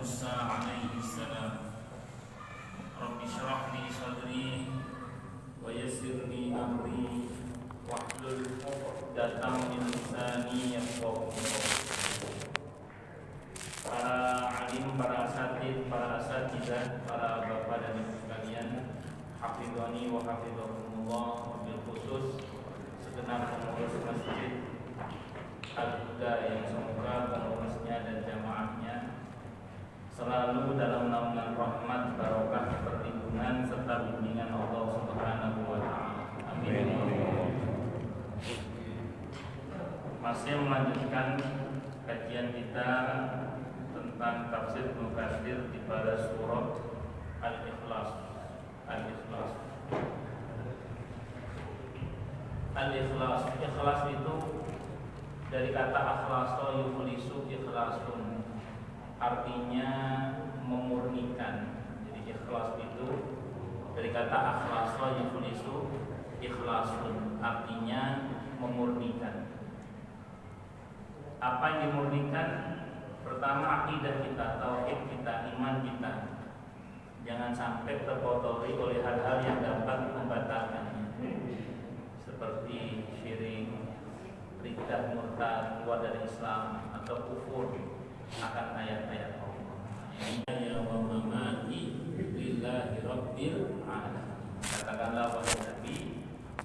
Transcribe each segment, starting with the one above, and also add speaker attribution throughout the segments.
Speaker 1: Musa alaihi salam. Rabbi shrah li sadri wa yassir li amri wahlul 'uqdatam min lisani yafqahu qawli. Para alim, para asatidz, para asatidzah, para bapak dan ibu sekalian, hafizani wa hafizakumullah, wabil khusus segenap pengurus masjid Al-Huda yang semoga pengurusnya dan jamaahnya selalu dalam naungan rahmat, barokah, perlindungan serta bimbingan Allah Subhanahu wa taala. Amin. Masih melanjutkan kajian kita tentang tafsir Ibnu Katsir di pada surat Al-Ikhlas. Al-Ikhlas, ikhlas itu dari kata akhlasa yukhlisu ikhlasun, artinya memurnikan. Jadi ikhlas itu dari kata akhlasa yukhlisu ikhlasun, artinya memurnikan. Apa yang dimurnikan? Pertama, akidah kita, tauhid kita, iman kita. Jangan sampai terkotori oleh hal-hal yang dapat membatalkannya, seperti syirik, riddah, murtad, keluar dari Islam, atau kufur akan ayat-ayat Allah. Ya wa mamati lillahi rabbil alamin. Katakanlah wahai Nabi,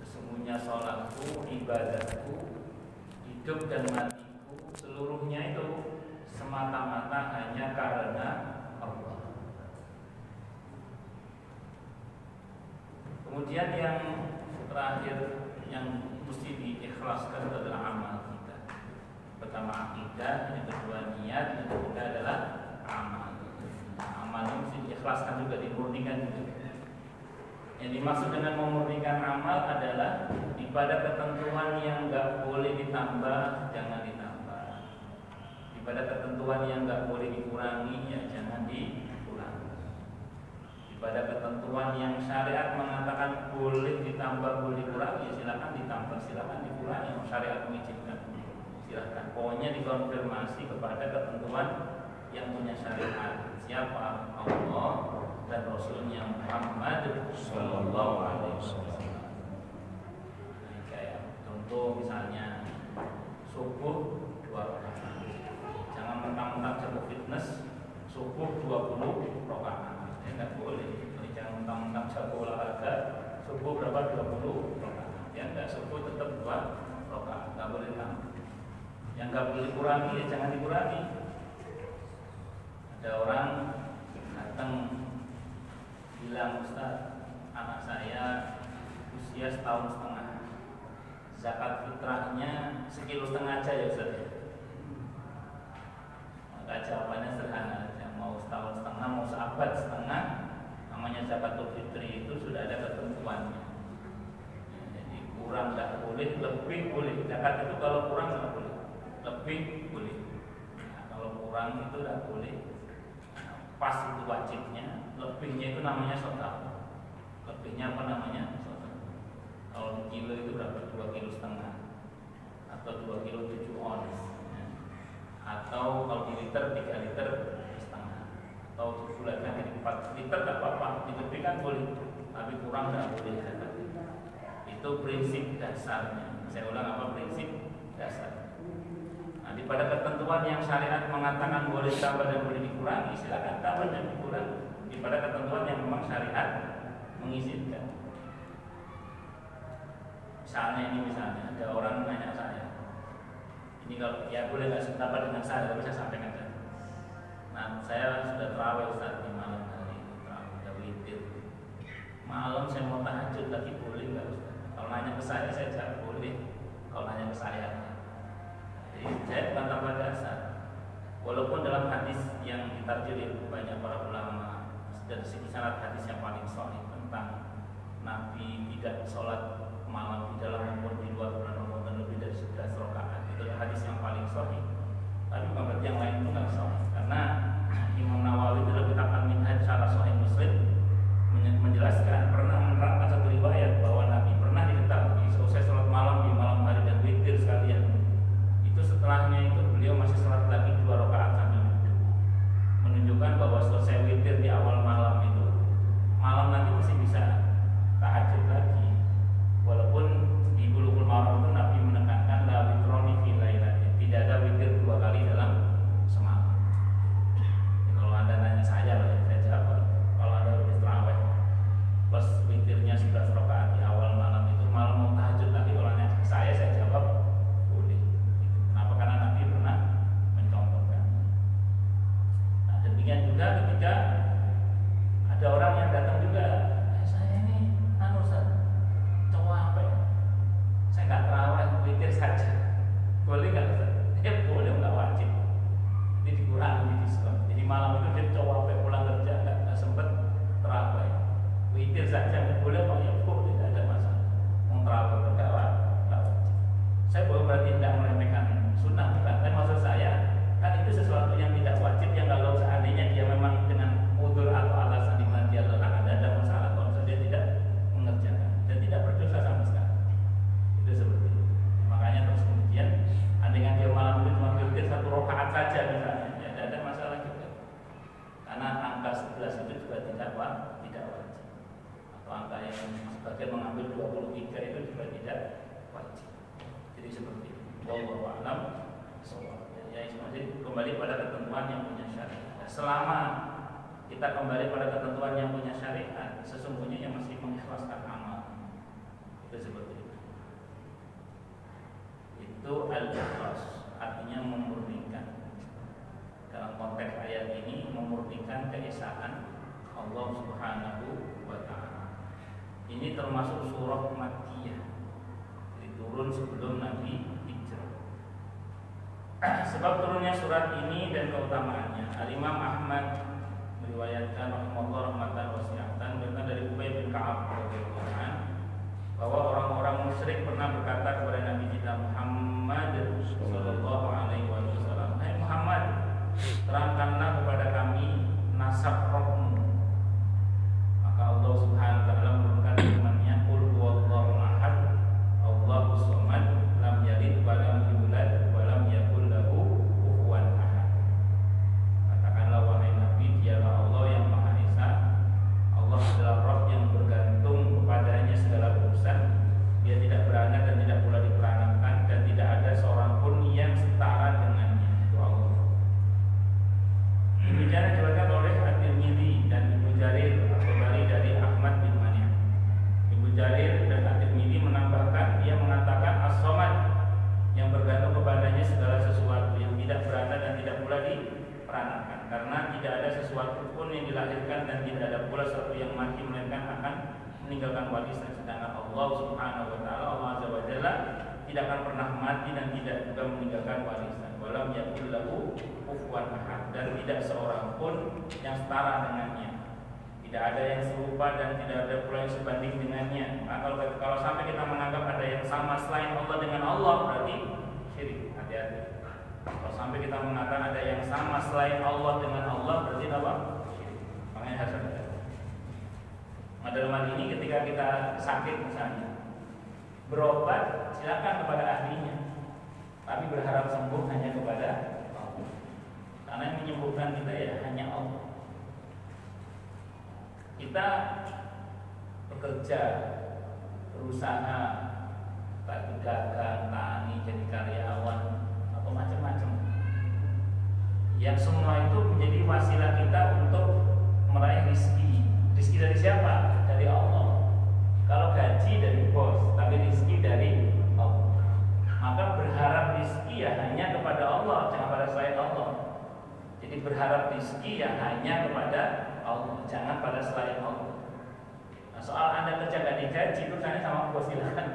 Speaker 1: sesungguhnya salatku, ibadahku, hidup dan matiku, seluruhnya itu semata-mata hanya karena Allah. Kemudian yang terakhir yang mesti diikhlaskan adalah amal kita. Pertama akidah, yang kedua niat, yang ketiga adalah amal. Amal ini mesti diikhlaskan juga, dimurnikan juga. Yang dimaksud dengan memurnikan amal adalah pada ketentuan yang enggak boleh ditambah, jangan ditambah. Pada ketentuan yang enggak boleh dikurangi, ya jangan dikurangi. Pada ketentuan yang syariat mengatakan boleh ditambah, boleh dikurangi, ya silakan ditambah, silakan dikurangi. Syariat mengizinkan, silakan. Pokoknya dikonfirmasi kepada ketentuan yang punya syariat. Siapa? Allah dan Rasulnya Muhammad Sallallahu Alaihi Wasallam. Kayak contoh misalnya subuh 2 rakaat. Jangan mentang-mentang jago fitness subuh 20 rakaat. Enggak boleh. Jangan mentang-mentang jago olahraga subuh berapa 20 rakaat. Ya enggak, subuh tetap 2 rakaat. Enggak boleh tambah. Yang enggak boleh dikurangi ya jangan dikurangi. Ada orang datang bilang, Ustaz, anak saya usia 1,5 tahun. Zakat fitrahnya 1,5 kilo aja ya Ustaz. Maka jawabannya sederhana, mau 1,5 tahun, mau 1,5 tahun, namanya zakatul fitri itu sudah ada ketentuannya. Jadi kurang tidak boleh, lebih boleh. Zakat itu kalau kurang tidak boleh, lebih boleh. Nah, kalau kurang itu tidak boleh. Pas itu wajibnya, lebihnya itu namanya sedekah. Lebihnya apa namanya? Sedekah. Kalau kilo itu berapa? 2,5 kilo atau 2,7 kilo ons. Ya. Atau kalau di liter 3,5 liter atau bulannya jadi 4 liter tidak apa-apa, dilebihkan boleh, tapi kurang tidak boleh. Itu prinsip dasarnya. Saya ulang, apa prinsip dasar? Nah, pada ketentuan yang syariat mengatakan boleh tambah dan boleh dikurangi, silakan tambah dan dikurangi. Pada ketentuan yang memang syariat mengizinkan. Misalnya ada orang nanya saya, ini kalau ya boleh nggak tambah dengan saya, tapi saya sampaikan saja. Nah, saya sudah terawih Ustaz di malam hari, terawih udah witir. Malam saya mau tahajud lagi, boleh nggak Ustaz? Kalau nanya ke saya jawab boleh. Kalau nanya ke saya, jadi saya bukan tambah dasar. Walaupun dalam hadis yang ditarjih banyak para ulama dari segi sanad hadis yang paling sahih tentang Nabi tidak sholat malam di dalam maupun di luar bulan Ramadan lebih dari 11 rakaat. Itu hadis yang paling sahih. Tapi bukan berarti yang lain itu nggak sahih. Karena Imam Nawawi dalam kitab Al-Minhaj Syarah Sahih Muslim menjelaskan pernah menerangkan satu riwayat bahwa Nabi pernah diketahui selesai sholat malam di malam hari dan witir sekalian. Itu setelahnya itu beliau masih sholat lagi 2 rakaat sambil duduk, menunjukkan sehingga ketika ada orang yang datang juga, saya ini cowok apa ya? Saya nggak terawih, witir saja. Boleh nggak Ustaz? Ya boleh, nggak wajib. Ini dikurangi di diskon. Jadi malam itu dia cowok apa pulang kerja nggak sempet terawih, witir saja nggak boleh, Pak ya boleh, tidak ada masalah. Mau terawih nggak wajib. Saya bukan berarti tidak meremehkan sunnah, bukan. Tapi maksud saya kan itu sesuatu yang tidak wajib, yang kalau seandainya dia memang dengan udzur atau alasan di mana dia lelah, ada masalah. Kalau dia tidak mengerjakan dan tidak berdosa sama sekali, itu seperti itu. Makanya terus kemudian andaikan dia malam itu cuma witir 1 rakaat saja misalnya, ya tidak ada masalah juga. Karena angka 11 itu juga tidak wajib, atau angka yang sebagian mengambil 23 itu juga tidak wajib. Jadi seperti itu. Wallahu a'lam bishawab. Ya, jadi kembali pada ketentuan yang punya syariat. Selama kita kembali pada ketentuan yang punya syariat, sesungguhnya yang masih mengikhlaskan amal. Itu seperti itu. Itu al-ikhlas, artinya memurnikan. Dalam konteks ayat ini memurnikan keesaan Allah Subhanahu wa taala. Ini termasuk surah Makkiyah. Jadi turun sebelum Nabi hijrah. Sebab turunnya surat ini dan keutamaannya, Al-Imam Ahmad meriwayatkan rahimahullah rahmatan wasi'atan dari Ubay bin Ka'ab radhiyallahu anhu bahwa orang-orang musyrik pernah berkata kepada Nabi kita Muhammad sallallahu alaihi wasallam, "Hai Muhammad, terangkanlah kepada kami nasab rohmu." Maka Allah Subhanahu wa taala menurunkan firman-Nya, "Qul huwallahu ahad, Allahus samad, lam yalid wa lam yulad wa lam yakul lahu kufuwan ahad." Katakanlah wahai Nabi, dialah Allah yang Maha Esa. Allah adalah Rabb yang bergantung kepadanya segala urusan. Dia tidak beranak dan tidak pula diperanakan, dan tidak ada seorang pun yang setara dengannya. Itu Allah. Demikian diriwayatkan oleh At-Tirmidzi dan Ibnu Jarir kembali dari Ahmad bin Mani'. Ibnu Jarir dan At-Tirmidzi menambahkan, dia mengatakan As-Samad, yang bergantung kepadanya segala sesuatu, yang tidak beranak dan tidak pula diperanakan, karena tidak ada sesuatu pun yang dilahirkan dan tidak ada pula sesuatu yang mati melainkan akan meninggalkan warisan. Sedangkan Allah Subhanahu wa taala, Allah Azza wa Jalla, tidak akan pernah mati dan tidak juga meninggalkan warisan. Walam yakul lahu kufuwan ahad, dan tidak seorang pun yang setara dengannya. Tidak ada yang serupa dan tidak ada pula yang sebanding dengannya. Nah, kalau sampai kita menganggap ada yang sama selain Allah dengan Allah, berarti syirik. Hati-hati. Kalau sampai kita mengatakan ada yang sama selain Allah dengan Allah, berarti apa? Syirik. Makanya harus hati-hati. Nah, dalam hal ini ketika kita sakit misalnya, berobat silakan kepada ahlinya, tapi berharap sembuh hanya kepada Allah. Karena yang menyembuhkan kita ya hanya Allah. Kita bekerja, berusaha, tak dagang, tani, jadi karyawan, atau macam-macam. Yang semua itu menjadi wasilah kita untuk meraih rezeki. Rezeki dari siapa? Dari Allah. Kalau gaji dari bos, tapi rezeki dari Allah. Maka berharap rezeki ya hanya kepada Allah, jangan pada selain Allah. Jadi berharap rezeki ya hanya kepada Allah, jangan pada selain Allah. Nah, soal Anda kerja gak digaji, itu tanya sama bos, silakan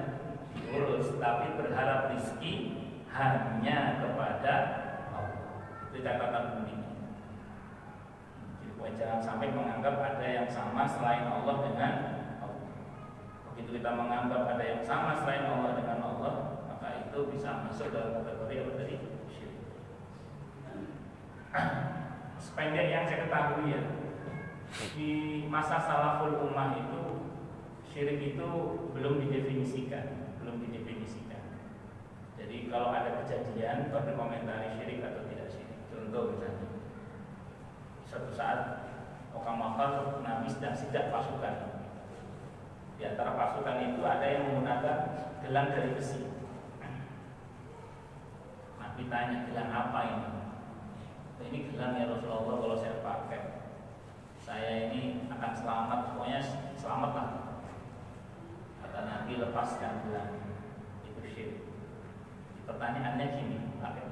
Speaker 1: diurus, tapi berharap rezeki hanya kepada Allah. Itu catatan penting. Jadi jangan sampai menganggap ada yang sama selain Allah dengan Allah. Begitu kita menganggap ada yang sama selain Allah dengan Allah, maka itu bisa masuk dalam kategori yang tadi syirik. Sependek yang saya ketahui ya, di masa salaful ummah itu syirik itu belum didefinisikan. Jadi kalau ada kejadian baru komentari syirik atau tidak syirik. Contoh misalnya, suatu saat wakal Nabi sedang sidak pasukan. Di antara pasukan itu ada yang menggunakan gelang dari besi. Nabi tanya, gelang apa ini? Ini gelang ya Rasulullah, kalau saya pakai saya ini akan selamat, pokoknya selamat lah. Kata Nabi, lepaskan gelang. Itu syirik. Pertanyaannya gini,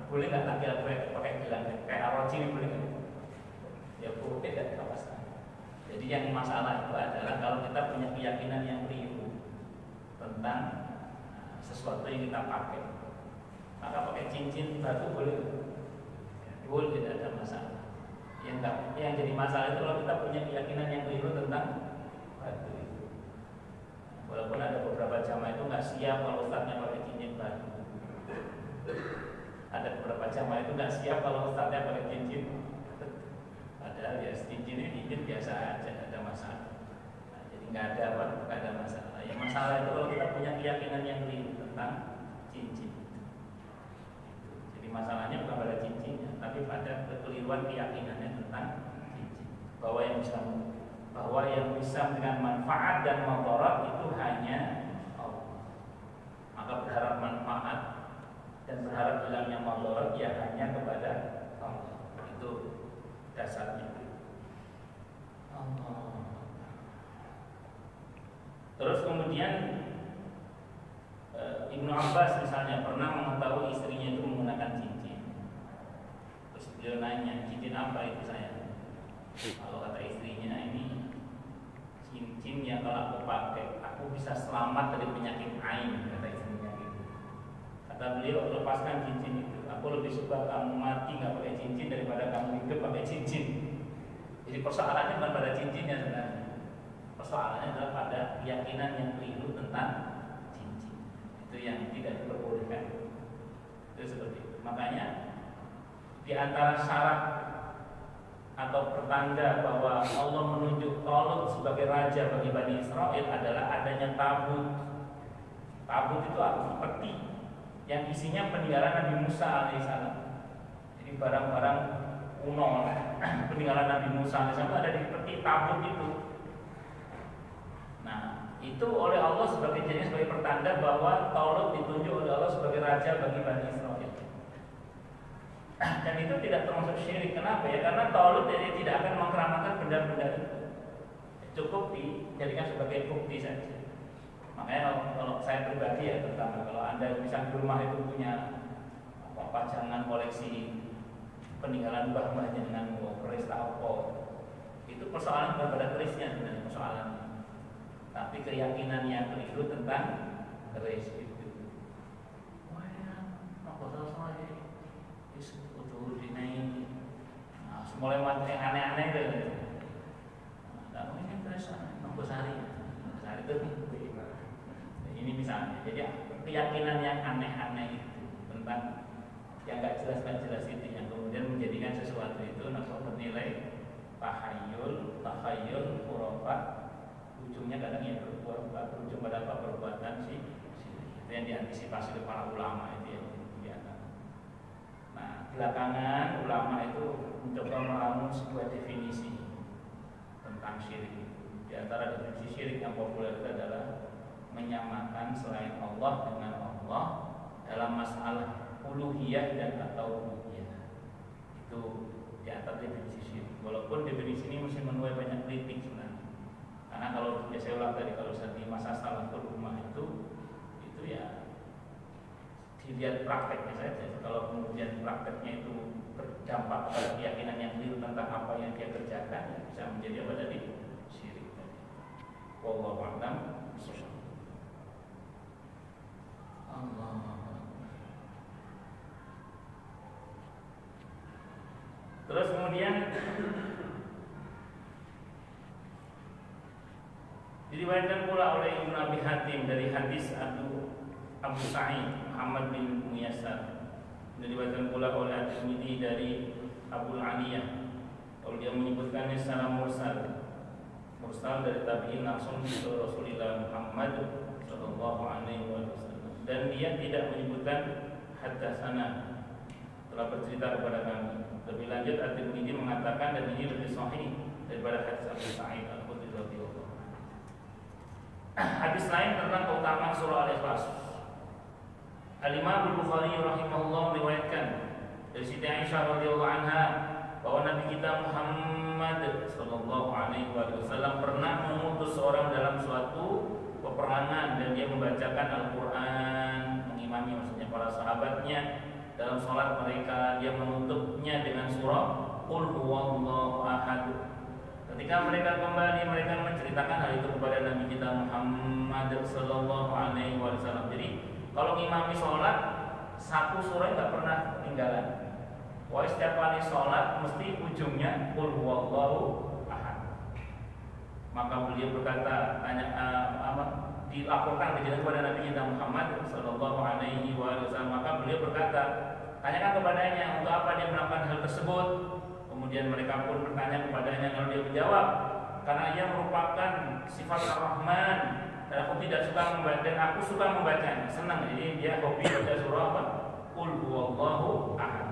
Speaker 1: boleh nggak laki-laki pakai gelang kayak arwah ciri, boleh nggak? Ya tidak sama sekali. Jadi yang masalah itu adalah kalau kita punya keyakinan yang keliru tentang sesuatu yang kita pakai, maka pakai cincin batu boleh, tidak ada masalah. Yang jadi masalah itu kalau kita punya keyakinan yang keliru tentang batu itu. Walaupun ada beberapa jamaah itu nggak siap kalau ustadznya pakai cincin batu. Ada beberapa jamaah itu nggak siap kalau ustadznya pakai cincin. Padahal ya cincin ini cincin biasa aja, nggak ada masalah. Nah, jadi nggak ada masalah. Yang masalah itu kalau kita punya keyakinan yang keliru tentang cincin. Jadi masalahnya bukan pada cincinnya, tapi pada kekeliruan keyakinannya tentang cincin. Bahwa yang bisa dengan manfaat dan madarat itu hanya Allah. Maka berharap manfaat dan berharap hilangnya madarat ya hanya kepada Allah. Itu dasarnya. Allah. Terus kemudian Ibnu Abbas misalnya pernah mengetahui istrinya itu menggunakan cincin. Terus dia nanya, cincin apa itu sayang? Kalau kata istrinya, ini cincin yang kalau aku pakai aku bisa selamat dari penyakit ain, kata istrinya gitu. Kata beliau, lepaskan cincin itu. Aku lebih suka kamu mati nggak pakai cincin daripada kamu hidup pakai cincin. Jadi persoalannya bukan pada cincinnya sebenarnya. Persoalannya adalah pada keyakinan yang keliru tentang cincin. Itu yang tidak diperbolehkan. Itu seperti itu. Makanya di antara syarat atau pertanda bahwa Allah menunjuk Talut sebagai raja bagi Bani Israel adalah adanya tabut. Tabut itu apa? Peti yang isinya peninggalan Nabi Musa alaihissalam. Jadi barang-barang kuno peninggalan Nabi Musa alaihissalam ada di peti tabut itu. Nah, itu oleh Allah sebagai pertanda bahwa Talut ditunjuk oleh Allah sebagai raja bagi Bani Israel. Dan itu tidak termasuk syirik. Kenapa ya? Karena Talut tidak akan mengkeramatkan benda-benda itu. Cukup dijadikan sebagai bukti saja. Makanya kalau saya pribadi ya, terutama kalau Anda bisa di rumah itu punya pajangan koleksi peninggalan mbah-mbahnya dengan keris apa, itu persoalan bukan pada kerisnya sebenarnya persoalannya, tapi keyakinan yang keliru tentang keris itu. Wah ya, apa salah udah dinaik. Nah, mulai macam yang aneh-aneh itu. Nah, ini keris nombor sari itu. Ini misalnya, jadi keyakinan yang aneh-aneh itu tentang yang nggak jelas itu yang kemudian menjadikan sesuatu itu bernilai takhayul, khurafat, ujungnya kadang ya berujung pada apa perbuatan sih itu yang diantisipasi oleh para ulama itu yang dibiarkan. Nah belakangan ulama itu mencoba meramu sebuah definisi tentang syirik. Di antara definisi syirik yang populer itu adalah menyamakan selain Allah dengan Allah dalam masalah uluhiyah dan atau rububiyah. Itu di antara definisi syirik. Walaupun definisi ini mesti menuai banyak kritik sebenarnya. Karena kalau ya saya ulang tadi, kalau di masa salaful ummah itu ya dilihat prakteknya saja. Kalau kemudian prakteknya itu berdampak pada keyakinan yang keliru tentang apa yang dia kerjakan, ya bisa menjadi apa tadi? Syirik tadi. Wallahu a'lam. Allah. Terus kemudian diriwayatkan pula oleh Ibnu Abi Hatim dari hadis Abu Sa'id Muhammad bin Muyassar. Diriwayatkan pula oleh At-Tirmidzi dari Abu Aliyah. Kalau dia menyebutkannya secara mursal dari tabi'in langsung ke Rasulullah Muhammad sallallahu alaihi wasallam. Dan dia tidak menyebutkan haddatsana, telah bercerita kepada kami. Lebih lanjut At-Tirmidzi mengatakan dan ini lebih sahih daripada hadis Abu Sa'id Al-Khudri radhiyallahu anhu. Hadis lain tentang keutamaan surah Al-Ikhlas. Al-Imam Al-Bukhari rahimahullah meriwayatkan dari Siti Aisyah radhiyallahu anha bahwa Nabi kita Muhammad sallallahu alaihi wasallam pernah mengutus seorang dalam suatu peperangan dan dia membacakan Al-Quran, mengimami maksudnya para sahabatnya dalam sholat mereka. Dia menutupnya dengan surah Qul huwallahu ahad Ketika mereka kembali, mereka menceritakan hal itu kepada Nabi kita Muhammad sallallahu alaihi wasallam. Jadi kalau ngimami sholat, satu surah nggak pernah ketinggalan. Wah, setiap kali sholat mesti ujungnya qul huwallahu ahad. Maka beliau berkata, dilaporkan kejadian kepada Nabi kita Muhammad sallallahu alaihi wasallam. Maka beliau berkata, tanyakan kepadanya untuk apa dia melakukan hal tersebut. Kemudian mereka pun bertanya kepadanya, lalu dia menjawab, karena ia merupakan sifat Ar-Rahman dan aku tidak suka membaca, dan aku suka membacanya, senang. Jadi dia hobi baca surah apa? Qul huwallahu ahad.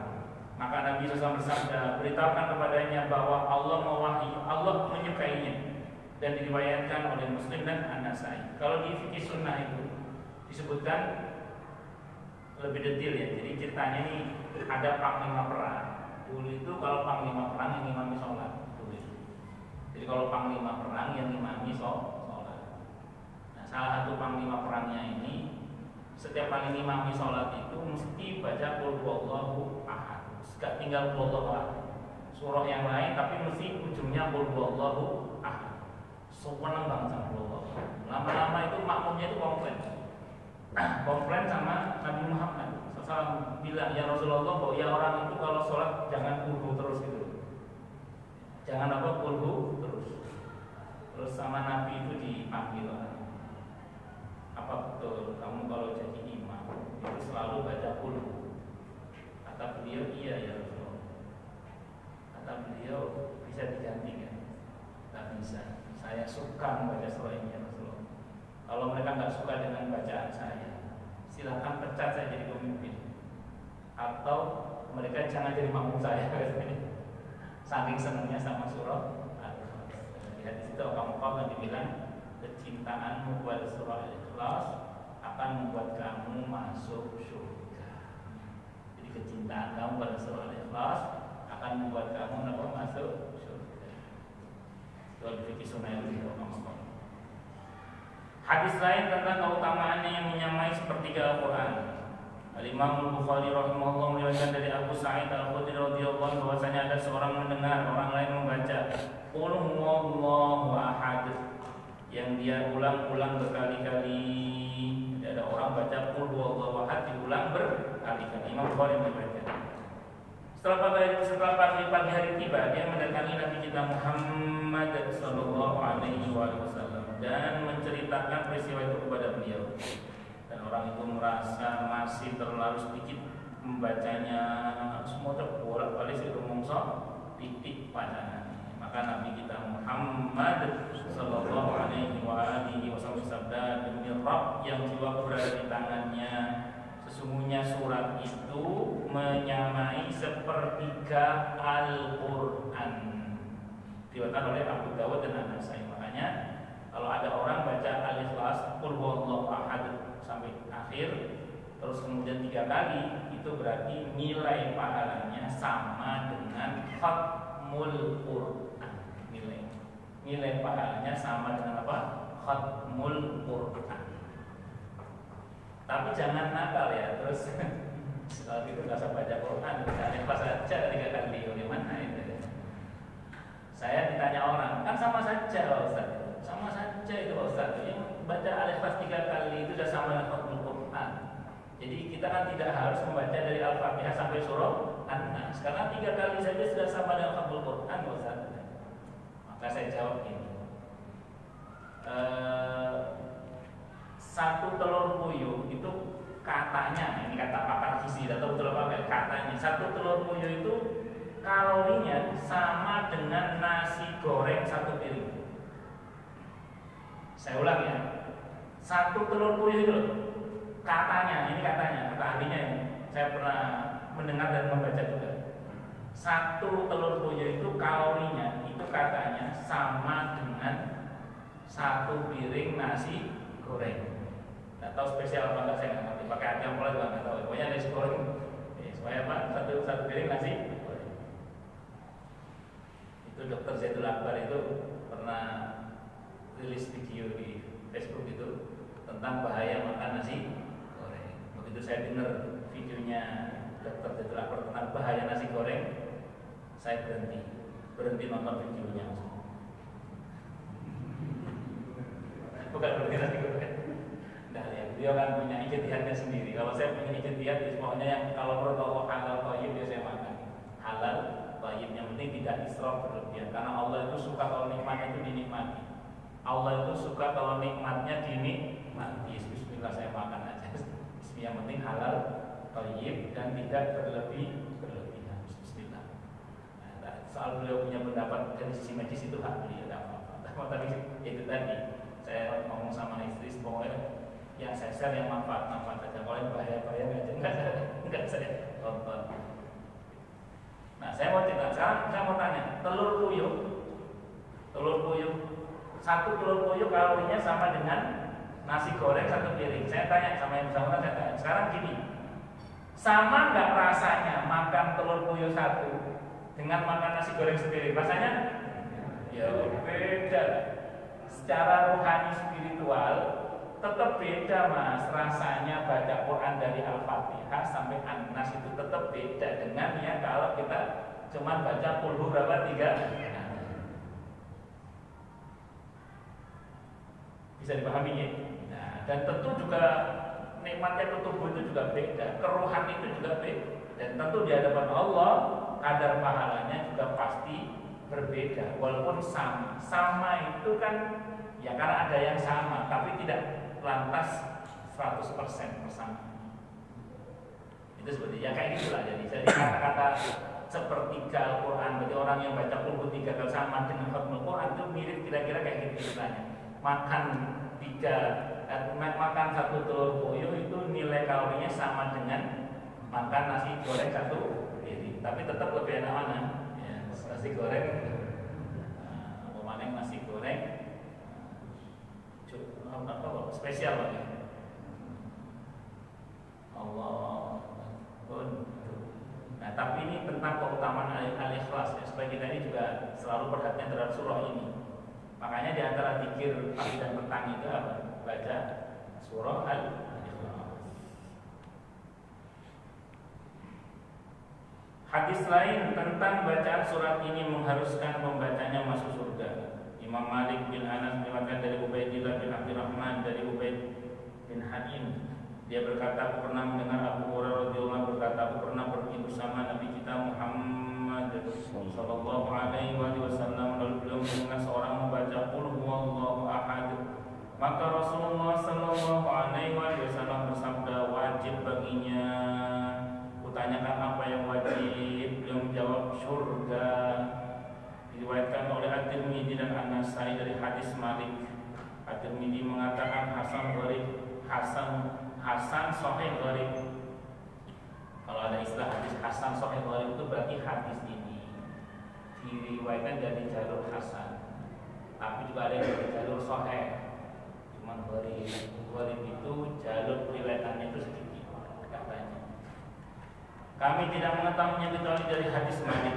Speaker 1: Maka Nabi SAW bersabda, beritahukan kepadanya bahwa Allah menyukainya, dan diriwayatkan oleh Muslim dan An-Nasai. Kalau di fikih sunnah itu disebutkan lebih detail ya. Jadi ceritanya ini ada panglima perang. Dulu itu kalau panglima perang yang ngimami sholat. Jadi kalau panglima perang yang ngimami sholat. Nah, salah satu panglima perangnya ini setiap kali ngimami sholat itu mesti baca qul huwallahu ahad. Gak tinggal qul huwallahu ahad. Surah yang lain tapi mesti ujungnya qul huwallahu ahad. Seneng banget sama qul huwallahu. Lama-lama itu makmumnya itu komplain sama Nabi Muhammad SAW bilang, ya Rasulullah, bahwa ya orang itu kalau sholat jangan kulhu terus gitu, jangan apa kulhu terus. Terus sama Nabi itu dipanggil, apa betul kamu kalau jadi imam itu selalu baca kulhu? Kata beliau, iya ya Rasulullah. Kata beliau, bisa digantikan? Tak bisa, saya suka membaca surah ini ya Rasulullah. Kalau mereka nggak suka dengan bacaan saya, silakan pecat saya jadi pemimpin, atau mereka jangan jadi makmum saya. Saking senangnya sama surah Al-Ikhlas. Di hadis itu kamu yang dibilang, kecintaanmu kepada surah Al-Ikhlas akan membuat kamu masuk surga. Jadi kecintaan kamu pada surah Al-Ikhlas akan membuat kamu masuk surga. Kalau di fikih sunnah itu kamu. Hadis lain tentang keutamaannya yang menyamai sepertiga Al-Quran. Al-Imam Al-Bukhari rahimahullah meriwayatkan dari Abu Sa'id Al-Khudri radhiyallahu anhu bahwasanya ada seorang mendengar orang lain membaca qul huwallahu ahad yang dia ulang-ulang berkali-kali. Ada orang baca qul huwallahu ahad diulang berkali-kali. Imam Bukhari meriwayatkan. Setelah pagi hari tiba, dia mendatangi Nabi kita Muhammad sallallahu alaihi wasallam dan menceritakan peristiwa itu kepada beliau. Dan orang itu merasa masih terlalu sedikit membacanya, semua bolak-balik itu mongso titik pada. Maka Nabi kita Muhammad sallallahu alaihi wasallam bersabda, demi Rabb yang jiwa berada di tangannya, sesungguhnya surat itu menyamai sepertiga Al-Quran. Diriwayatkan oleh Abu Dawud dan An-Nasai. Makanya kalau ada orang baca Al-Ikhlas qul huwallahu ahad sampai akhir, terus kemudian 3 kali, itu berarti nilai pahalanya sama dengan khatmul Quran. Nilai pahalanya sama dengan apa? Khatmul Quran. Tapi jangan nakal ya, terus kalau itu nggak usah baca Quran, Al-Ikhlas saja 3 kali, bagaimana itu? Saya ditanya orang, kan sama saja Pak Ustaz, sama saja itu Pak Ustaz, yang baca Al-Ikhlas 3 kali itu sudah sama dengan Khatmul Quran. Jadi kita kan tidak harus membaca dari Al-Fatihah sampai surah An-Nas, karena 3 kali saja sudah sama dengan Khatmul Quran Pak Ustaz. Maka saya jawab ini, satu telur puyuh itu katanya, ini kata pakar gizi atau betul apa katanya, satu telur puyuh itu kalorinya sama dengan nasi goreng 1 piring. Saya ulang ya, satu telur puyuh itu katanya, ini katanya, kata ahlinya ini, saya pernah mendengar dan membaca juga. Satu telur puyuh itu kalorinya itu katanya sama dengan 1 piring nasi goreng. Nggak tahu spesial apa enggak, saya nggak ngerti. Pakai hati ampol juga nggak tahu. Pokoknya nasi goreng. Supaya apa? Satu piring nasi goreng. Itu Dr. Zaidul Akbar itu pernah rilis video di Facebook itu tentang bahaya makan nasi goreng. Begitu saya dengar videonya Dr. Zaidul Akbar tentang bahaya nasi goreng, saya berhenti. berhenti nonton videonya. Bukan berhenti nanti nah ya, dia kan punya ijtihadnya sendiri. Kalau saya punya ijtihad, pokoknya yang kalau menurut Allah halal thayyib ya saya makan. Halal thayyib, yang penting tidak israf berlebihan. Karena Allah itu suka kalau nikmatnya itu dinikmati. Allah itu suka kalau nikmatnya dinikmati. Bismillah saya makan aja. Yang penting halal thayyib dan tidak berlebihan. Bismillah. Nah, soal beliau punya pendapat dari sisi medis itu hak beliau, tidak apa-apa. Tapi itu tadi saya ngomong sama istri, pokoknya yang saya share yang manfaat saja. Kalau yang bahaya enggak saya tonton. Nah, saya mau cerita. Sekarang saya mau tanya, telur puyuh, satu telur puyuh kalorinya sama dengan nasi goreng satu piring. Saya tanya sama yang bersangkutan, saya tanya. Sekarang gini, sama nggak rasanya makan telur puyuh satu dengan makan nasi goreng sepiring? Rasanya? Ya beda. Secara rohani spiritual tetap beda mas, rasanya baca Quran dari Al-Fatihah sampai An-Nas itu tetap beda dengan ya kalau kita cuma baca kulhu berapa 3. Bisa dipahami ya? Nah, dan tentu juga nikmatnya ke tubuh itu juga beda, keruhan itu juga beda, dan tentu di hadapan Allah kadar pahalanya juga pasti berbeda, walaupun sama itu kan ya karena ada yang sama, tapi tidak lantas 100% bersama. Itu seperti ya kayak gitulah. Jadi kata-kata sepertiga Al-Quran, berarti orang yang baca kulhu 3 kali sama dengan khatmul Quran itu mirip kira-kira kayak gitu ceritanya. Makan satu telur puyuh itu nilai kalorinya sama dengan makan nasi goreng satu piring, tapi tetap lebih enak mana? Ya, nasi goreng, nasi goreng spesial lagi. Allah. Nah, tapi ini tentang keutamaan al-ikhlas ya, supaya kita ini juga selalu perhatian terhadap surah ini. Makanya di antara zikir pagi dan petang itu apa? Baca surah al-ikhlas. Hadis lain tentang bacaan surat ini mengharuskan pembacanya masuk surga. Imam Malik bin Anas meriwayatkan dari Ubaidillah bin Abdurrahman dari Ubaid bin Haim. Dia berkata, aku pernah mendengar Abu Hurairah radhiyallahu berkata, aku pernah pergi bersama Nabi kita Muhammad sallallahu alaihi wasallam, lalu beliau mendengar seorang membaca qul huwallahu ahad. Maka Rasulullah sallallahu alaihi wasallam bersabda, wajib baginya. Kutanyakan apa yang wajib? Beliau menjawab, surga. Diriwayatkan oleh At-Tirmidzi dan An-Nasai dari hadis Malik. At-Tirmidzi mengatakan hasan gharib, Hasan sahih gharib. Kalau ada istilah hadis hasan sahih gharib itu berarti hadis ini diriwayatkan dari jalur hasan, tapi juga ada dari jalur sahih. Cuman gharib itu jalur riwayatannya itu sedikit katanya. Kami tidak mengetahuinya kecuali dari hadis Malik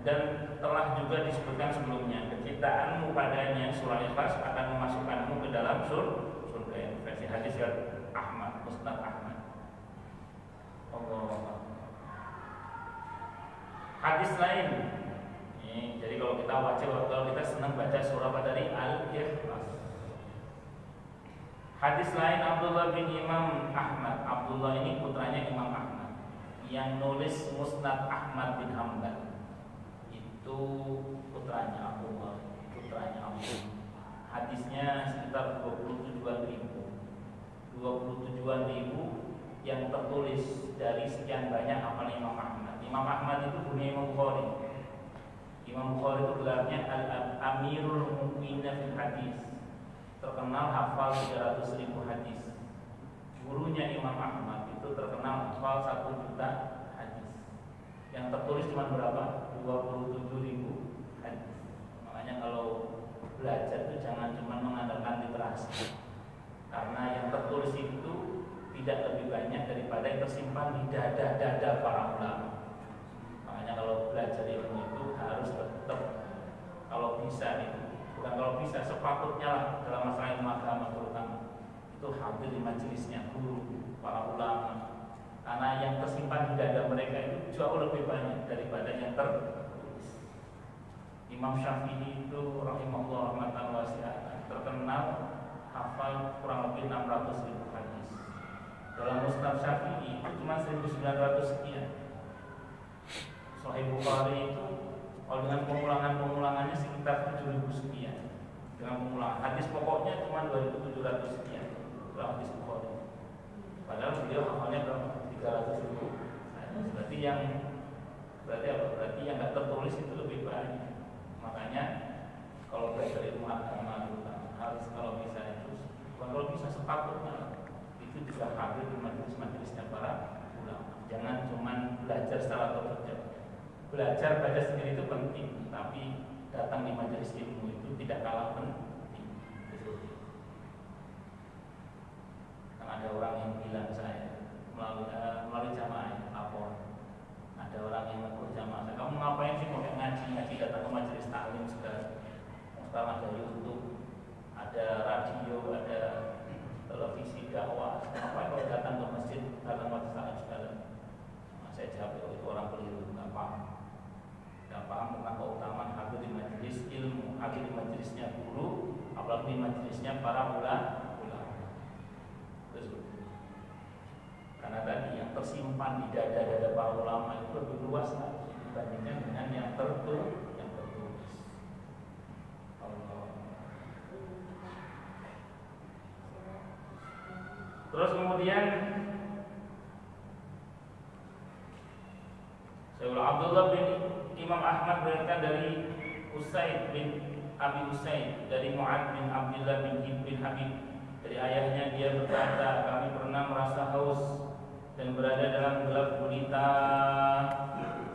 Speaker 1: dan telah juga disebutkan sebelumnya, kecintaanmu padanya surah Ikhlas akan memasukkanmu ke dalam surga. Versi hadis Ahmad, Musnad Ahmad. Allah. Hadis lain. Ini, jadi kalau kita wajib, kalau kita senang baca surah dari Al-Ikhlas. Hadis lain Abdullah bin Imam Ahmad. Abdullah ini putranya Imam Ahmad yang nulis Musnad Ahmad bin Hanbal. Itu putranya Abdullah. Hadisnya sekitar 27.000 yang tertulis dari sekian banyak hafalan Imam Ahmad. Imam Ahmad itu punya Imam Bukhari. Imam Bukhari itu gelarnya Al-Amirul Mu'minin fil Hadis. Terkenal hafal 300.000 hadis. Gurunya Imam Ahmad itu terkenal hafal 1 juta hadis. Yang tertulis cuma berapa? 27.000 hadis. Makanya kalau belajar itu jangan cuma mengandalkan literasi, karena yang tertulis itu tidak lebih banyak daripada yang tersimpan di dada-dada para ulama. Makanya kalau belajar ilmu itu harus tetap, kalau bisa itu, bukan kalau bisa, sepatutnya lah dalam masalah ilmu agama terutama itu hadir di majelisnya guru para ulama, karena yang tersimpan di dada mereka itu jauh lebih banyak daripada yang tertulis. Imam Syafi'i itu rahimahullah rahmatan wasi'ah terkenal hafal kurang lebih 600.000 hadis. Dalam Musnad Syafi'i itu cuma 1900 sekian. Sahih Bukhari itu kalau dengan pengulangannya sekitar 7.000 sekian. Dengan pengulangan hadis pokoknya cuma 2.700 sekian. Itu hadis Bukhari. Padahal beliau hafalnya berapa? 300.000. Berarti yang nggak tertulis itu lebih banyak. Makanya kalau belajar ilmu agama harus kalau bisa itu, kalau bisa sepatutnya itu juga hadir di majelis-majelisnya para ulama. Jangan cuma belajar secara otodidak. Belajar baca sendiri itu penting, tapi datang di majelis ilmu itu tidak kalah penting. Karena ada orang yang bilang saya melalui jamaah lapor. Ada orang yang lapor jamaah saya, kamu ngapain sih mau ngaji datang ke majelis taklim segala. Sekarang ada YouTube, ada radio, ada televisi dakwah. Ngapain kalau datang ke masjid, datang ke majelis taklim segala. Saya jawab itu orang keliru, nggak paham tentang keutamaan hadir di majelis ilmu, hadir di majelisnya guru, apalagi di majelisnya para ulama. Karena tadi yang tersimpan di dada-dada para ulama itu lebih luas lagi dibandingkan dengan yang tertulis. Terus kemudian Sayyid Abdullah bin Imam Ahmad berikan dari Usaid bin Abi Usaid dari Mu'ad bin Abdullah bin Habib. Dari ayahnya dia berkata, kami pernah merasa haus dan berada dalam gelap gulita,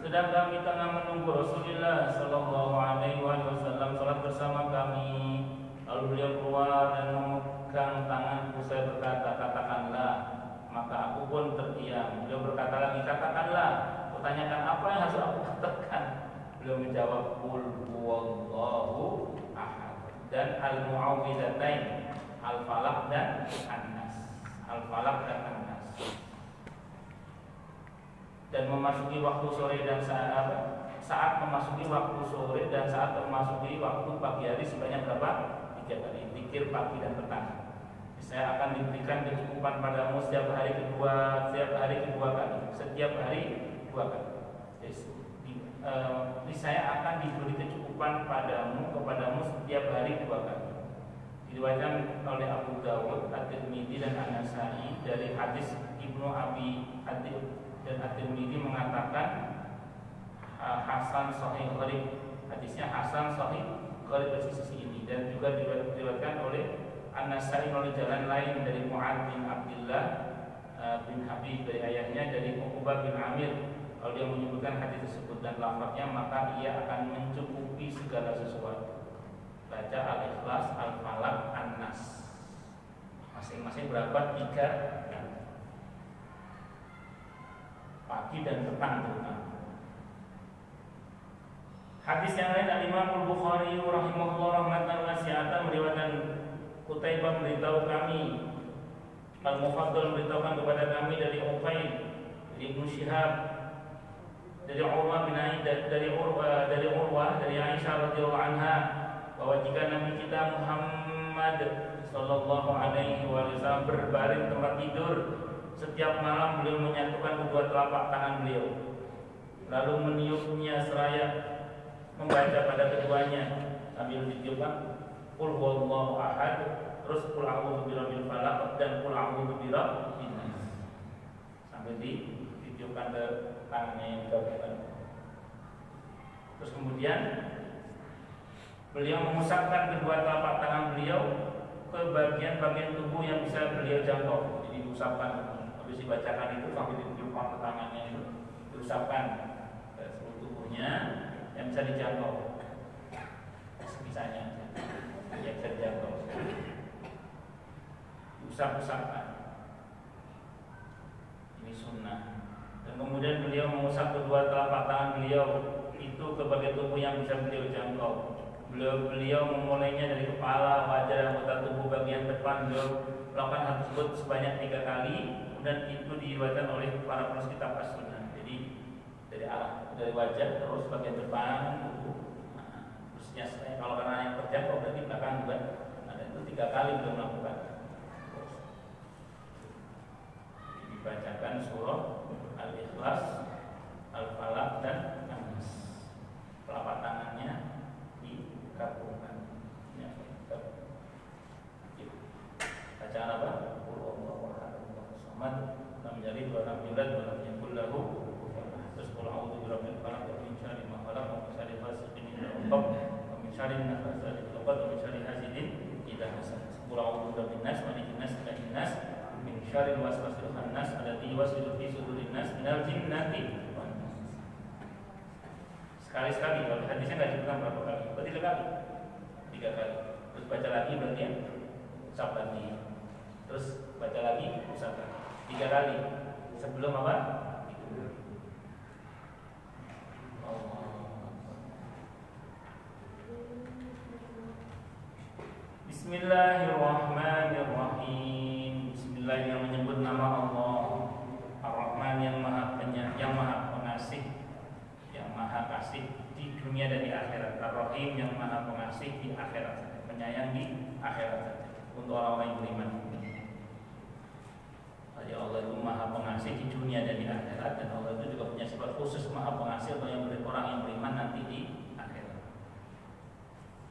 Speaker 1: sedang kami tengah menunggu Rasulullah Sallallahu Alaihi Wasallam salat bersama kami. Lalu beliau keluar dan memegang tanganku. Saya berkata, katakanlah. Maka aku pun terdiam. Beliau berkata lagi, katakanlah. Kutanyakan apa yang harus aku katakan. Beliau menjawab, Qul huwallahu ahad dan al-mu'awwidzatain, al-falaq dan an-nas. Al-falaq dan an-nas. Dan memasuki waktu sore dan saat memasuki waktu sore dan saat memasuki waktu pagi hari sebanyak berapa? 3 kali. Zikir pagi dan petang. Saya akan diberikan kecukupan padamu setiap hari kedua kali. Setiap hari 2 kali. Saya akan diberi kecukupan kepadamu setiap hari 2 kali. Diriwayatkan oleh Abu Dawud, At-Tirmidzi dan An-Nasa'i dari hadis Ibnu Abi Hatim. Dan At-Tirmidzi mengatakan Hasan Sahih Gharib. Hadisnya Hasan Sahih Gharib dari sisi ini. Dan juga diriwayatkan oleh An-Nasa'i melalui jalan lain dari Mu'ad bin Abdullah bin Habib dari ayahnya dari Uqbah bin Amir. Kalau dia menyebutkan hadis tersebut dan lafaznya, maka ia akan mencukupi segala sesuatu. Baca Al-Ikhlas, Al-Falaq, An-Nas. Masing-masing berapa? 3 pagi dan petang terutama. Hadis yang lain Al-Imam Al-Bukhari rahimahullah rahmatan wasi'atan meriwayatkan Qutaibah memberitahu kami, Al-Mufaddal memberitahukan kepada kami dari Uqail, dari Ibnu Syihab, dari Urwah bin dari Urwah dari Aisyah radhiyallahu anha bahwa jika Nabi kita Muhammad sallallahu alaihi wasallam berbaring tempat tidur, setiap malam beliau menyatukan kedua telapak tangan beliau, lalu meniupnya seraya membaca pada keduanya sambil ditiupkan Qul huwallahu ahad, terus Qul a'udzu birabbil falaq dan Qul a'udzu birabbin nas, sambil ditiupkan ke tangannya yang digabungkan. Terus kemudian beliau memusatkan kedua telapak tangan beliau ke bagian-bagian tubuh yang bisa beliau jangkau. Jadi diusapkan. Habis dibacakan itu sambil ditiupkan ke tangannya itu diusapkan ke seluruh tubuhnya yang bisa dijangkau, sebisanya yang bisa dijangkau, diusap-usapkan. Ini sunnah. Dan kemudian beliau mengusap kedua telapak tangan beliau itu ke bagian tubuh yang bisa beliau jangkau. Beliau memulainya dari kepala, wajah, anggota tubuh bagian depan. Beliau melakukan hal tersebut sebanyak 3 kali. Dan itu diriwayatkan oleh para penulis kitab As-Sunnah. Jadi dari wajah terus bagian depan tubuh, terus 3 kali belum melakukan. Dibacakan surah Al-Ikhlas, Al-Falaq dan An-Nas. Telapak tangannya digabungkan. Ya, bacaan apa? Allahu Akbar, Allahu Samad, lam yalid wa lam yulad wa lam yakul lahu kufuwan ahad. Terus qul a'udzu birabbil falaq min syarri ma khalaq wa min syarri ghasiqin idza waqab wa min syarri nafatsati fil 'uqad wa min syarri hasidin idza hasad. Qul a'udzu birabbin nas, malikin nas, ilahin nas, min syarril waswasil khannas alladzi yuwaswisu fi sudurin nas minal jinnati wan nas. Sekali-sekali, kalau hadisnya enggak diulang berapa kali? Berarti 3 kali. 3 kali. Terus baca lagi berarti ya usap lagi. Terus baca lagi usap lagi. 3 kali. Sebelum apa? Bismillahirrahmanirrahim. Bismillah yang menyebut nama Allah. Ar-Rahman yang maha pengasih, yang maha kasih di dunia dan di akhirat. Ar-Rahim yang maha pengasih di akhirat, penyayang di akhirat untuk orang-orang yang beriman. Jadi Allah itu maha pengasih di dunia dan di akhirat, dan Allah itu juga punya sifat khusus maha pengasih untuk orang yang beriman nanti di akhirat.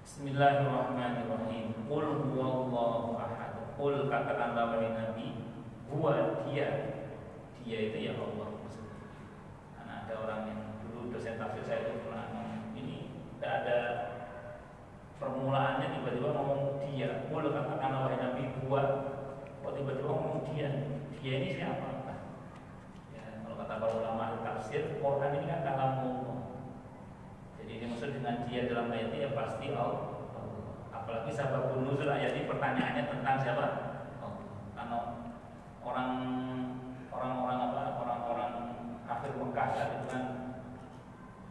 Speaker 1: Bismillahirrahmanirrahim. Qul huwallahu ahad. Qul, katakanlah wahai Nabi, huwa dia itu ya Allah. Karena ada orang yang dulu dosen tafsir saya itu pernah ngomong, ini tidak ada permulaannya tiba-tiba ngomong dia. Qul, katakanlah wahai Nabi, huwa. Kok tiba-tiba ngomong dia? Dia ini siapa? Ya, kalau kata para ulama tafsir, Quran ini kan kalamullah. Jadi dimaksud dengan dia dalam ayat ini ya pasti Allah. Apalagi sababun nuzul ayat ini pertanyaannya tentang siapa? Allah. Karena orang-orang kafir Mekah saat itu kan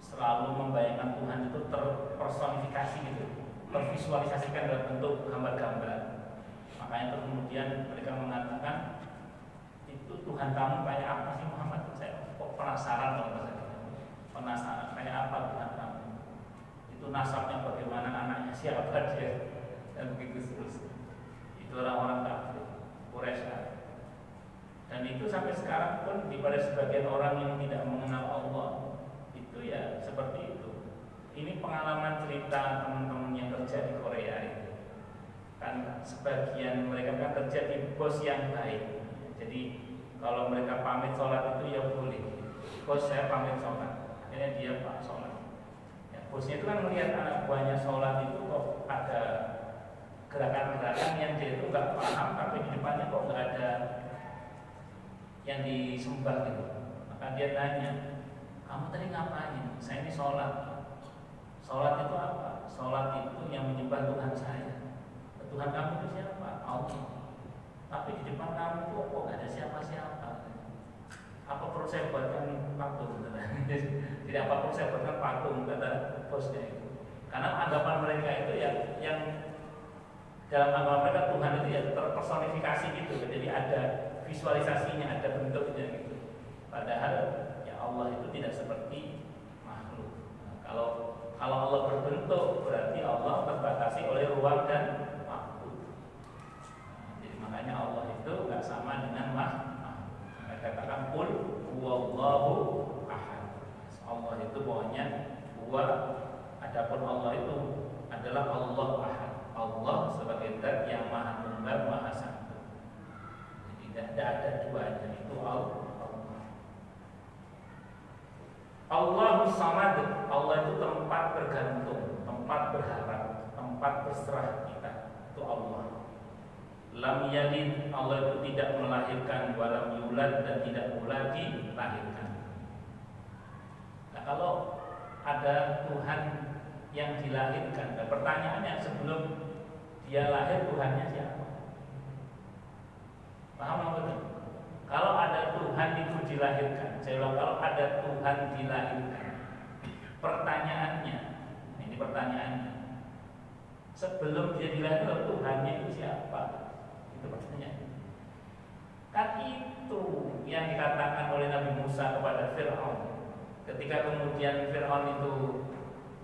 Speaker 1: selalu membayangkan Tuhan itu terpersonifikasi gitu, tervisualisasikan dalam bentuk gambar-gambar. Makanya kemudian mereka mengatakan, itu Tuhan kamu kayak apa sih Muhammad? Saya kok penasaran kalau bahasa penasaran kayak apa Tuhan kamu? Itu nasabnya bagaimana, anaknya siapa dia, dan begitu terus. Itu orang-orang kafir Quraisy. Dan itu sampai sekarang pun pada sebagian orang yang tidak mengenal Allah itu ya seperti itu. Ini pengalaman cerita teman-teman yang kerja di Korea itu. Kan sebagian mereka kan kerja di bos yang baik. Jadi kalau mereka pamit sholat itu ya boleh. Bos saya pamit sholat, akhirnya dia pak sholat. Ya, bosnya itu kan melihat anak buahnya sholat itu kok ada gerakan-gerakan yang dia itu nggak paham, tapi di depannya kok nggak ada yang disembah gitu. Maka dia tanya, kamu tadi ngapain? Saya ini sholat. Sholat itu apa? Sholat itu yang menyembah Tuhan saya. Tuhan kamu itu siapa? Allah. Tapi di depan kamu kok gak ada siapa-siapa. Apa perlu saya buatkan patung? Tidak apa perlu saya buatkan patung, kata bosnya itu. Karena anggapan mereka itu yang dalam anggapan mereka Tuhan itu ya terpersonifikasi gitu. Jadi ada visualisasinya, ada bentuknya gitu. Padahal ya Allah itu tidak seperti makhluk. Nah, kalau Allah berbentuk berarti Allah terbatasi oleh ruang dan makanya Allah itu nggak sama dengan makhluk. Katakan qul huwallahu ahad. Allah itu pokoknya huwa. Adapun Allah itu adalah Allah ahad. Allah sebagai zat yang maha tunggal, maha satu. Jadi tidak ada duanya, itu Allah. Allahu samad. Allah itu tempat bergantung, tempat berharap, tempat berserah kita. Itu Allah. Lam yalid, Allah itu tidak melahirkan, walam yulad, dan tidak pula dilahirkan. Nah, kalau ada Tuhan yang dilahirkan, nah pertanyaannya sebelum dia lahir Tuhannya siapa? Paham apa itu? Kalau ada Tuhan itu dilahirkan, saya ulang, kalau ada Tuhan dilahirkan, pertanyaannya, ini pertanyaannya, sebelum dia dilahirkan Tuhannya itu siapa? Itu pertanyaannya. Kan itu yang dikatakan oleh Nabi Musa kepada Fir'aun. Ketika kemudian Fir'aun itu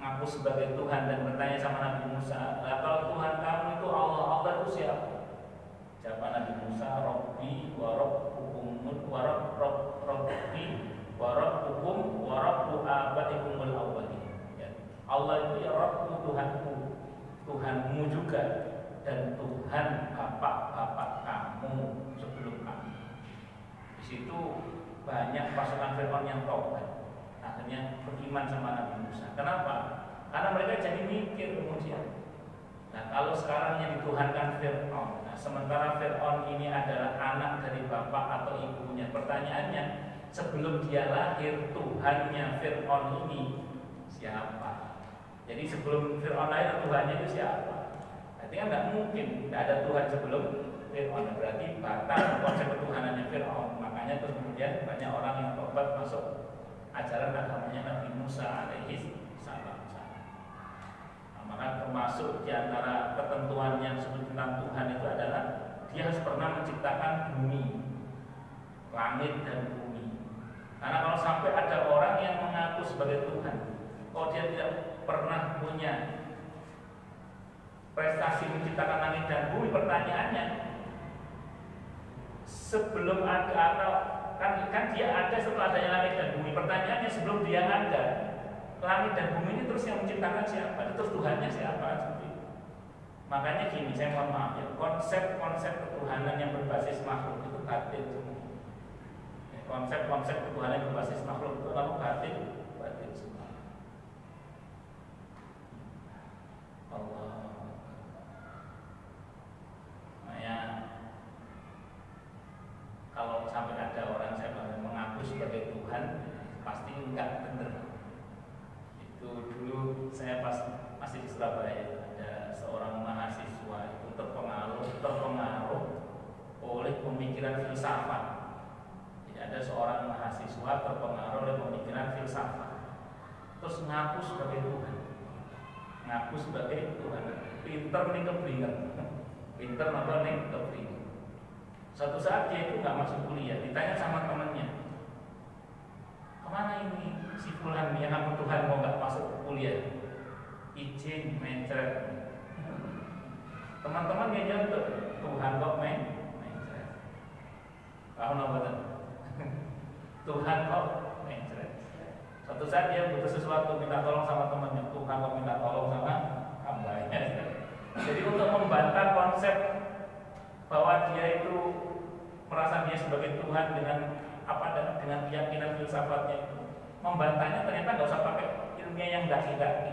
Speaker 1: ngaku sebagai Tuhan dan bertanya sama Nabi Musa, "Lah kalau Tuhan kamu itu Allah, Allah itu siapa?" Jawab Nabi Musa, "Rabbi wa rabbukum wa rabbi wa rabbukum wa rabbu abaikumul awwalin." Ya. Allah itu ya Rabbku, Tuhanku, Tuhanmu juga, dan Tuhan bapak-bapak kamu sebelum kamu. Di situ banyak pasukan Fir'aun yang taubat, akhirnya beriman sama Nabi Musa. Kenapa? Karena mereka jadi mikir kemudian. Nah, kalau sekarang yang dituhankan Fir'aun, nah, sementara Fir'aun ini adalah anak dari bapak atau ibunya. Pertanyaannya, sebelum dia lahir, Tuhannya Fir'aun ini siapa? Jadi sebelum Fir'aun lahir, Tuhannya itu siapa? Berarti kan nggak mungkin, nggak ada Tuhan sebelum Fir'aun. Berarti batal konsep ketuhanannya Fir'aun. Makanya terus kemudian banyak orang yang tobat masuk ajaran agamanya Nabi Musa alaihi salam. Maka termasuk diantara ketentuan yang disebut tentang Tuhan itu adalah dia harus pernah menciptakan bumi, langit dan bumi. Karena kalau sampai ada orang yang mengaku sebagai Tuhan, kalau dia tidak pernah punya prestasi menciptakan langit dan bumi, pertanyaannya sebelum ada atau kan dia ada setelah adanya langit dan bumi. Pertanyaannya sebelum dia ada langit dan bumi ini terus yang menciptakan siapa? Terus Tuhannya siapa? Makanya gini, saya mohon maaf ya, konsep-konsep ketuhanan yang berbasis makhluk itu batil semua. Konsep-konsep ketuhanan yang berbasis makhluk itu lalu batil semua. Allah. Makanya kalau sampai ada orang saya mengaku sebagai Tuhan, pasti enggak benar. Itu dulu saya pas masih di Surabaya, ada seorang mahasiswa itu terpengaruh oleh pemikiran filsafat. Jadi ada seorang mahasiswa terpengaruh oleh pemikiran filsafat, terus ngaku sebagai Tuhan, pinter nih keblinger, pinter nonton nih keblinger. Suatu saat dia itu nggak masuk kuliah, ditanya sama temannya, "Kemana ini si fulan yang ngaku Tuhan mau nggak masuk kuliah?" "Izin mencret." Teman-teman yang jawab, "Tuhan kok mencret?" Tahu nggak? Tuhan kok mencret. Suatu saat dia butuh sesuatu, minta tolong sama temannya, "Tuhan kok minta tolong sama hambanya." Jadi untuk membantah konsep bahwa dia itu merasa dia sebagai Tuhan dengan keyakinan filsafatnya itu, membantahnya ternyata nggak usah pakai ilmiah yang daki-daki,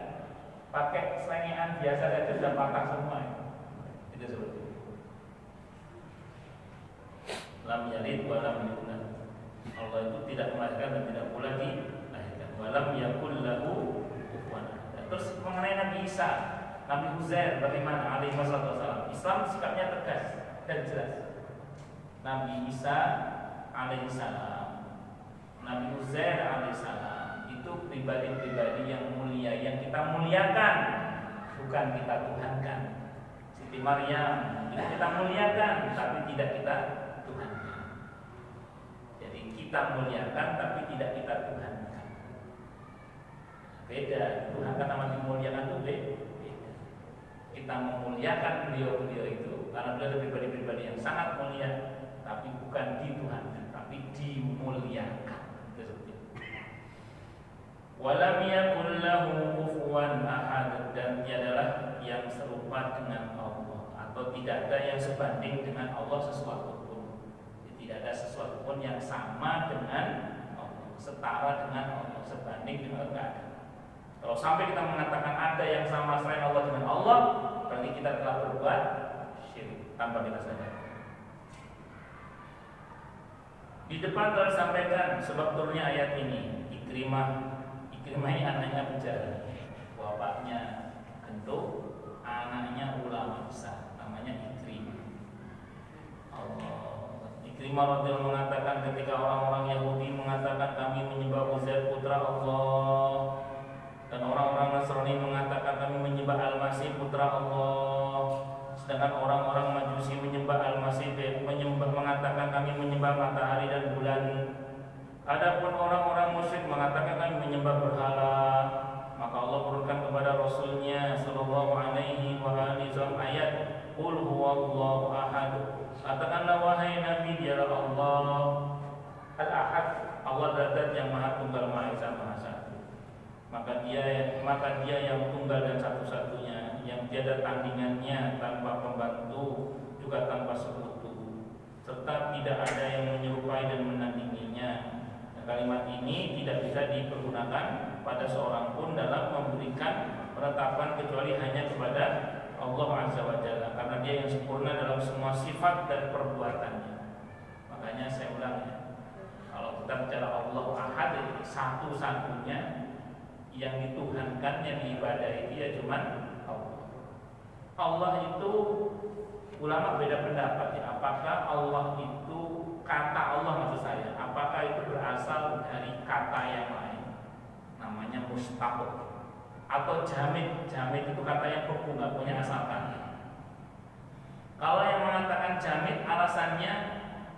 Speaker 1: pakai selengean biasa saja sudah patah semua. Itu seperti itu. Lam yalid wa lam yulad. Allah itu tidak melahirkan dan tidak pula dilahirkan. Wa lam yakul lahu kufuwan ahad. Terus mengenai Nabi Isa, Nabi Uzair bagaimana alaihi wassalam? Islam sikapnya tegas dan jelas. Nabi Isa alaihissalam, Nabi Uzair alaihissalam itu pribadi-pribadi yang mulia, yang kita muliakan, bukan kita tuhankan. Siti Maryam itu kita muliakan, tapi tidak kita tuhankan. Jadi kita muliakan, tapi tidak kita tuhankan. Beda, tuhankan sama dimuliakan itu beda. Kita memuliakan beliau-beliau itu karena beliau adalah pribadi-pribadi yang sangat mulia, tapi bukan dituhankan, tapi dimuliakan. Walam yakul lahu kufuwan ahad, dan tiadalah yang serupa dengan Allah, atau tidak ada yang sebanding dengan Allah sesuatu pun. Tidak ada sesuatu pun yang sama dengan Allah, setara dengan Allah, sebanding dengan Allah. Kalau sampai kita mengatakan ada yang sama selain Allah dengan Allah, berarti kita telah berbuat syirik tanpa kita sadar. Di depan telah disampaikan sebab turunnya ayat ini. Ikrimah ini anaknya Abu Jahal, bapaknya Gento, anaknya ulama besar, namanya Ikrimah. Ikrimah radhiyallahu mengatakan ketika orang-orang Yahudi mengatakan kami menyembah Uzair putra Allah, dan orang-orang Nasrani mengatakan kami menyembah Al-Masih putra Allah, sedangkan orang-orang Majusi menyembah Al-Masih, mengatakan kami menyembah matahari dan bulan. Adapun orang-orang musyrik mengatakan kami menyembah berhala. maka Allah turunkan kepada Rasulnya sallallahu alaihi wasallam ayat Qul huwallahu ahad. Katakanlah wahai Nabi, dialah Allah Al-Ahad, Allah zat yang Maha Tunggal Maha Esa Maha Satu. Maka dia yang tunggal dan satu-satunya, yang tiada tandingannya, tanpa pembantu juga tanpa sekutu, serta tidak ada yang menyerupai dan menandinginya. Kalimat ini tidak bisa dipergunakan pada seorang pun dalam memberikan penetapan kecuali hanya kepada Allah Azza wa Jalla, karena dia yang sempurna dalam semua sifat dan perbuatannya. Makanya saya ulang ya, kalau kita bicara Allah Ahad, satu-satunya yang dituhankan, yang diibadahi ya cuman Allah. Allah itu ulama beda pendapat ya, apakah Allah itu kata Allah, maksud saya, apakah itu berasal dari kata yang lain, namanya mustaq, atau jamid. Jamid itu kata yang beku, nggak punya asal kata. Kalau yang mengatakan jamid, alasannya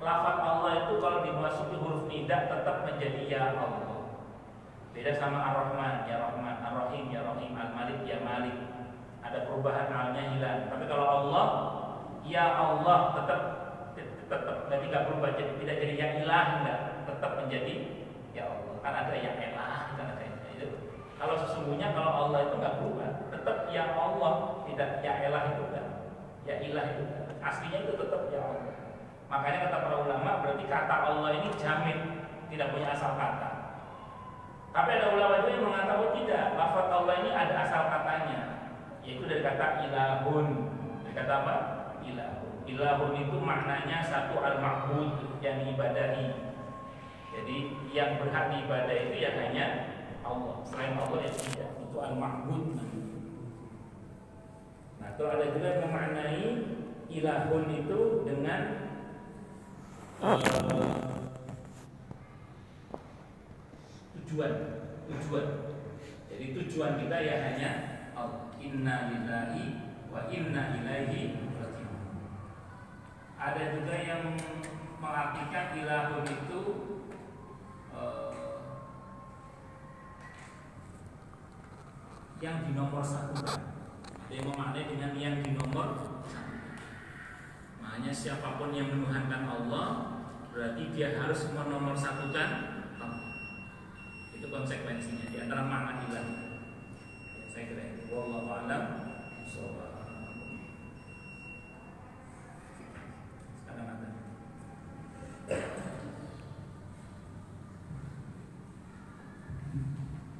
Speaker 1: lafaz Allah itu kalau dimasuki huruf nida tetap menjadi ya Allah. Beda sama Ar-Rahman, ya Rahman, Ar-Rahim, ya Rahim, Al-Malik, ya Malik. Ada perubahan alnya hilang. Tapi kalau Allah, ya Allah tetap berarti nggak berubah, tidak jadi ya ilah, enggak, tetap menjadi ya Allah. Kan ada ya elah, kan ada itu. Kalau sesungguhnya kalau Allah itu nggak berubah, tetap ya Allah, tidak ya elah itu kan, ya ilah itu kan. Aslinya itu tetap ya Allah. Makanya kata para ulama, berarti kata Allah ini jamid, tidak punya asal kata. Tapi ada ulama itu yang mengatakan tidak, lafaz Allah ini ada asal katanya, yaitu dari kata ilahun. Dari kata apa? Ilahun. Ilahun itu maknanya satu al-ma'bud, yang diibadahi. Jadi yang berhak diibadah itu ya hanya Allah, selain Allah ya tidak, itu al-ma'bud. Nah, itu ada juga yang memaknai ilahun itu dengan tujuan. Jadi tujuan kita ya hanya Allah. Inna lillahi wa inna ilaihi raji'un. Ada juga yang mengartikan ilahun itu yang dinomor satukan. Ada yang memaknai dengan yang dinomor satu. Maknanya siapapun yang menuhankan Allah, berarti dia harus menomor satukan Allah. Itu konsekuensinya di antara makna ilah. Saya kira itu. Wallahu a'lam bishawab.